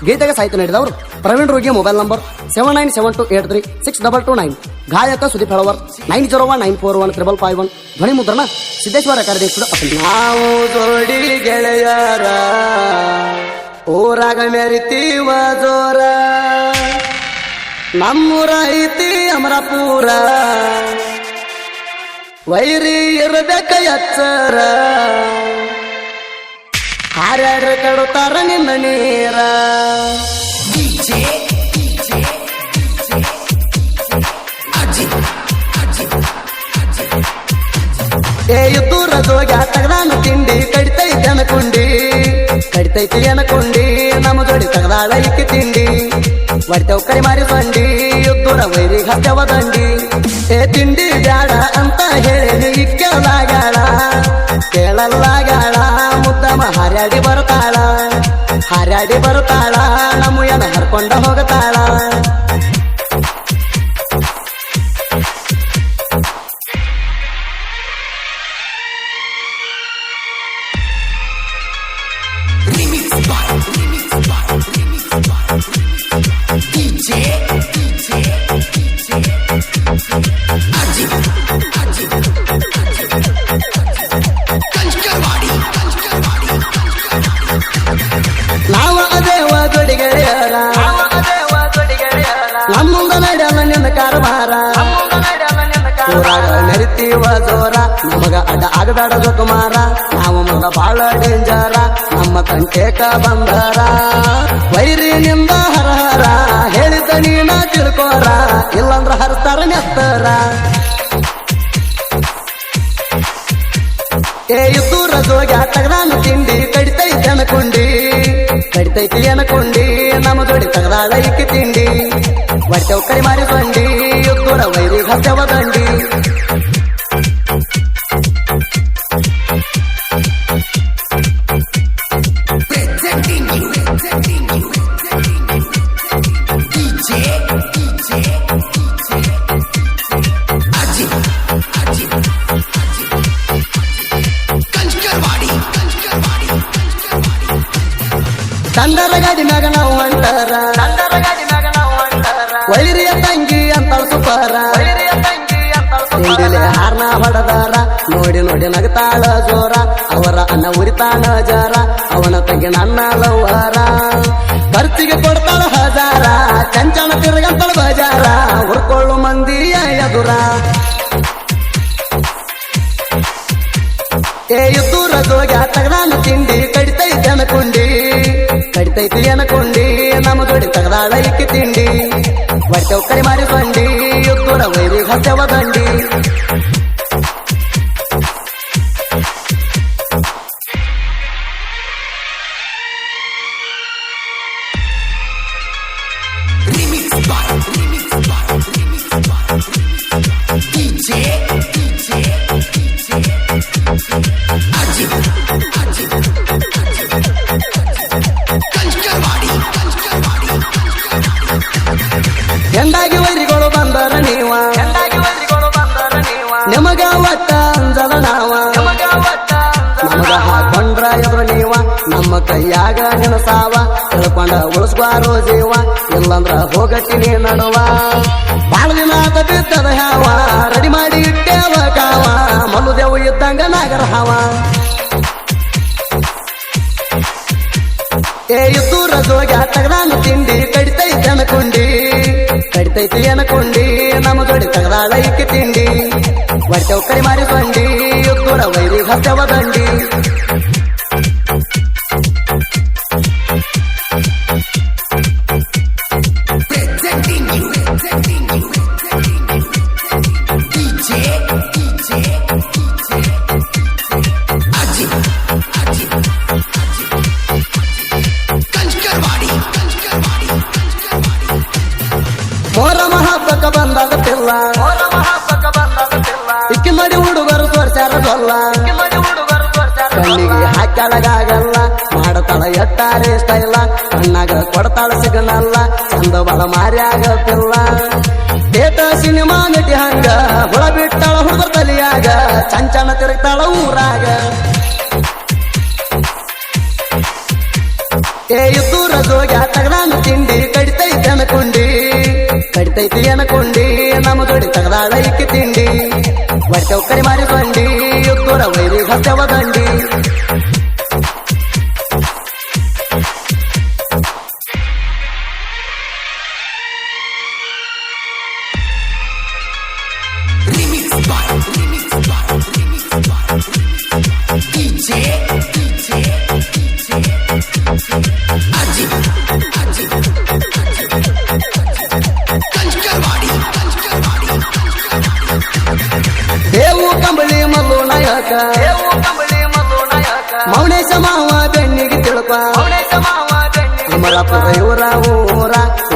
ಗೀತೆಗೆ ಸಾಹಿತ್ಯ ನೀಡಿದವರು ಪ್ರವೀಣ್ ರೋಗಿ. Mobile number 7972836229. ಗಾಯಕ ಸುದೀಪ್ ಹೆಳವರ್ 9019415551. ಧ್ವನಿ ಮುದ್ರಣ ಸಿದ್ದೇಶ್ವರ ಕಾರ್ಯದರ್ಶಿ. ನಾವು ಜೋಡಿ ಗೆಳೆಯರ ಊರಾಗ ಮೆರಿತೀವ ಜೋರ, ನಮ್ಮೂರ ಐತಿ ಅಮರಪುರ, ವೈರಿ ಇರಬೇಕ ಎಚ್ಚರ, ಹಾರ್ಯಾಡ್ರ ಕೆಡುತ್ತಾರ ನಿನ್ನ ನೀರ. ದೂರ ಜೋಗ ತಗದಾನ ತಿಂಡಿ ಕಡಿತೈತಿ ಅನಕೊಂಡಿ, ಕಡಿತೈತಿ ಅನಕೊಂಡಿ ನಮ್ಮ ಜೋಡಿ ತಗದಾಳ ಇಕ್ಕಿ ತಿಂಡಿ. ಹೊಡಿತೇವ್ ಕರಿ ಮಾರಿ ಸಂಡಿ ದೂರ ವೈರಿ ಹತ್ಯವ ದಂಡಿ. ತಿಂಡಿ ಬ್ಯಾಡ ಅಂತ ಹೇಳಿ ಇಕ್ಕಲಾಗಾಳ, ಕೇಳಲ್ಲಾಗಾಳ ಮುದ್ದಮ ಹಾರ್ಯಾಡಿ ಬರ್ತಾಳ, ಹಾರ್ಯಾಡಿ ಬರ್ತಾಳ ನಮ್ಮ ಎನ ಹರ್ಕೊಂಡ ಹೋಗತಾಳ. ನಾವು ಅದೇವ ಜೋಡಿ ಗೆಳೆಯರ, ನಮ್ಮುಂದ ನಡೆಯಲ್ಲ ನಿನ್ನ ಕಾರವಾರ, ಊರಾಗ ಮೆರಿತೀವ ಜೋರ, ನಮಗ ಅಡ್ಡ ಆಗಬೇಡ ಜೋಕುಮಾರ. ನಾವು ಮಗ ಬಾಳ ಡೇಂಜರ, ನಮ್ಮ ಕಂಟೇಕ ಬಂದರ, ವೈರಿ ನಿಂದ ಹರಹರ ಹೇಳಿದ ನೀನ ತಿಳ್ಕೋರ, ಇಲ್ಲಂದ್ರ ಹರ್ತಾರ ನೆತ್ತರ. ದೂರ ಜೋಗ ತಗದಾನ ತಿಂಡಿ ಕಡಿತೈತಿ ಅನಕೊಂಡಿ, ಕಡಿತೈತಿ ಅನಕೊಂಡಿ ನಮ್ಮ ಜೋಡಿ ತಗದಾಳ ಇಕ್ಕಿ ತಿಂಡಿ. ಹೊಟ್ಟೆವ್ ಕರಿ ಮಾರಿ ಬಂಡಿ ದೂರ ವೈರಿ ಹತ್ಯವ ದಂಡಿ. ತಂದರ ಗಾಡಿ ಮ್ಯಾಗ ನಾವು ಹೊಂಟಾರ, ವೈರಿಯ ತಂಗಿ ಅಂತ ಸುಪಾರ, ತಿಂಡಿಲೆ ಹಾರ್ನ ಹೊಡದಾರ, ನೋಡಿ ನೋಡಿ ನಗತಾಳ ಜೋರ, ಅವರ ಅನ್ನ ಉರಿತಾಳ ಜರ, ಅವನ ತಂಗಿ ನನ್ನ ಲವ್ವಾರ, ಖರ್ಚಿಗೆ ಕೊಡ್ತಾಳ ಹಜಾರ, ಚಂಚನ ತಿರುಗಂತಳ ಬಜಾರ, ಹುರ್ಕೊಳ್ಳು ಮಂದಿಯ ಎದುರ. ದೂರ ಜೋಗ ತಗದಾನ ತಿಂಡಿ ಕಡಿತೈತಿ ಅನಕೊಂಡಿ, ಕಡಿತೈತಿ ಅನಕೊಂಡಿ ನಮ್ಮ ಜೋಡಿ ತಗದಾಳ ಇಕ್ಕಿ ತಿಂಡಿ. ಹೊಟ್ಟೆವ್ ಕರಿ ಮಾರಿ ಬಂಡಿ ದೂರ ವೈರಿ ಹತ್ಯವ ದಂಡಿ. ಎಂದಾಗಿ ವೈರಿಗಳು ಬಂದರ ನೀವ, ನಿಮಗ ಒಟ್ಟ ಅಂಜದ ನಾವ, ನಮಗ ಹಾಕೊಂಡ್ರ ಎದುರು ನೀವ, ನಮ್ಮ ಕೈಯಾಗ ನೆನಸಾವ, ತಿಳ್ಕೊಂಡ ಉಳಿಸ್ಬಾರೋ ಜೀವ, ಇಲ್ಲಂದ್ರ ಹೋಗಟ್ಟಿನಿ ನಡುವ. ಬಾಳ ದಿನ ಆತ ಬಿದ್ದದ ಹಾವ, ರೆಡಿ ಮಾಡಿ ಇಟ್ಟೇವ ಕಾವ, ಮಲ್ಲುದೇವು ಇದ್ದಂಗ ನಾಗರ ಹಾವ. ದೂರ ಜೋಗ ತಗದಾನ ತಿಂಡಿ ಕಡಿತೈತಿ ಅನಕೊಂಡಿ, ಕಡಿತೈತಿ ಅನಕೊಂಡಿ ನಮ್ಮ ಜೋಡಿ ತಗದಾಳ ಇಕ್ಕಿ ತಿಂಡಿ. ಹೊಟ್ಟೆವ್ ಕರಿ ಮಾರಿ ಬಂಡಿ ದೂರ ವೈರಿ ಹತ್ಯವ ದಂಡಿ. ಮೊಹರಮ ಹಬ್ಬಕ್ಕ ಬಂದಾಗತ್ತಿಲ್ಲ, ಇಕ್ಕಿ ಮಾಡಿ ಹುಡುಗರು ತೋರ್ಸ್ಯಾರ ಗೊಲ್ಲ, ಕಣ್ಣಿಗೆ ಹಾಕ್ಯಾಳಗಾಗಲ್ಲ, ಮಾಡತಾಳ ಎಟ್ಟಾರೆ ಸ್ಟೈಲ, ಕಣ್ಣಾಗ ಕೊಡ್ತಾಳ ಸಿಗನಲ್ಲ, ಚಂದ ಬಳ ಮಾರ್ಯಾಗತ್ತಿಲ್ಲ. ಥೇಟ ಸಿನಿಮಾ ನಟಿ ಹಂಗ ಹುಳ ಬಿಟ್ಟಾಳ ಹುಡುಗರ ತಲಿಯಾಗ, ಚಂಚನ ತಿರುಗ್ತಾಳ ಊರಾಗ. ದೂರ ಜೋಗ ತಗದ ತೆಗದಾಳ ಇಕ್ಕಿ ತಿಂಡಿ ಹೊಟ್ಟೆವ್ ಕರಿ ಮಾರಿ ಬಂಡಿ ಇಬ್ಬರ ವೈರಿ ಹತ್ಯವ ದಂಡಿ ದೇವು ಕಂಬಳಿ ಮಲ್ಲು ನಾಯಕ ಮೌನೇಶ ಮಾವ ಬೆನ್ನಿಗೆ ತಿಳ್ಕ ಅಮರಾಪುರ ಇವರ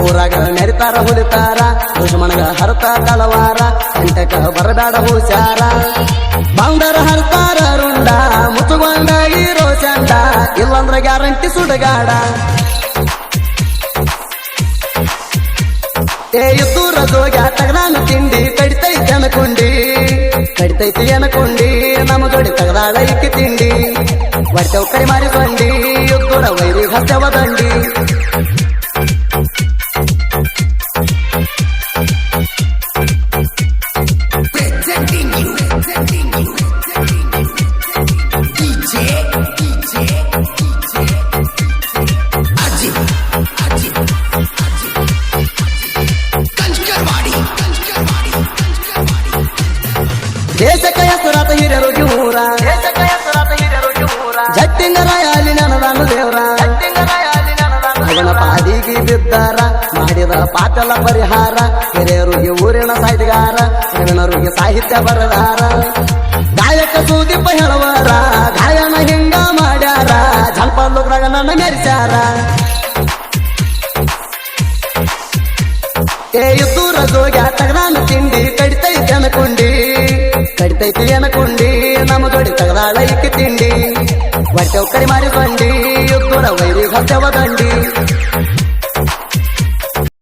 ಊರಾಗ ಮೆರಿತಾರ ಹುಲಿತಾರ ದುಶ್ಮನಗ ಹರತ ತಲವಾರ ಕಂಟಕ ಬರಬೇಡ ಹುಷಾರ ಬಾಂದರ ಹರ್ತಾರ ರುಂಡ ಮುಚ್ಚುಗೊಂಡ ಇರೋ ಚಂಡ ಇಲ್ಲಂದ್ರ ಗ್ಯಾರಂಟಿ ಸುಡಗಾಡ ದೂರ ಜೋಗ ತಗದಾನ ತಿಂಡಿ ಕಡಿತೈತಿ ಅನ್ಕೊಂಡಿ ನಮ್ಮ ಜೋಡಿ ತಗದಾಳ ಇಕ್ಕಿ ತಿಂಡಿ ಹೊಟ್ಟೆವ್ ಕರಿ ಮಾರಿ ಬಂಡಿ ಇಬ್ಬರ ವೈರಿ ಹತ್ಯವ ದಂಡಿ ದೇಶಕ ಹೆಸರಾತ ಹಿರಿಯರೋಗಿ ಊರ ಜಟ್ಟಿಂಗರಾಯಲ್ಲಿ ನನದಾನು ದೇವ್ರ ಅವನ ಪಾದಿಗೆ ಬಿದ್ದಾರ ಮಾಡಿದ ಪಾಪೆಲ್ಲ ಪರಿಹಾರ ಹಿರಿಯರಿಗೆ ಊರಿನ ಸಾಹಿತ್ಯಗಾರ ಹಿರಿಯರಿಗೆ ಸಾಹಿತ್ಯ ಬರದಾರ ಗಾಯಕ ಸುದೀಪ ಹೇಳುವಾರ ಗಾಯನ ಹಿಂಗ ಮಾಡ್ಯಾರ ಜನಪದ ನನ್ನ ಮೆರಿಸ್ಯಾರ ದೂರ ಜೋಗ ತಗದಾನ ತಿಂಡಿ ಕಡಿತೈತಿ ಅನ್ಕೊಂಡಿ ನಮ್ಮ ಜೋಡಿ ತಗದಾಳ ಇಕ್ಕಿ ತಿಂಡಿ ಹೊಟ್ಟೆವ್ ಕರಿ ಮಾರಿ ಬಂಡಿ ಇಬ್ಬರ ವೈರಿ ಹತ್ಯವ ದಂಡಿ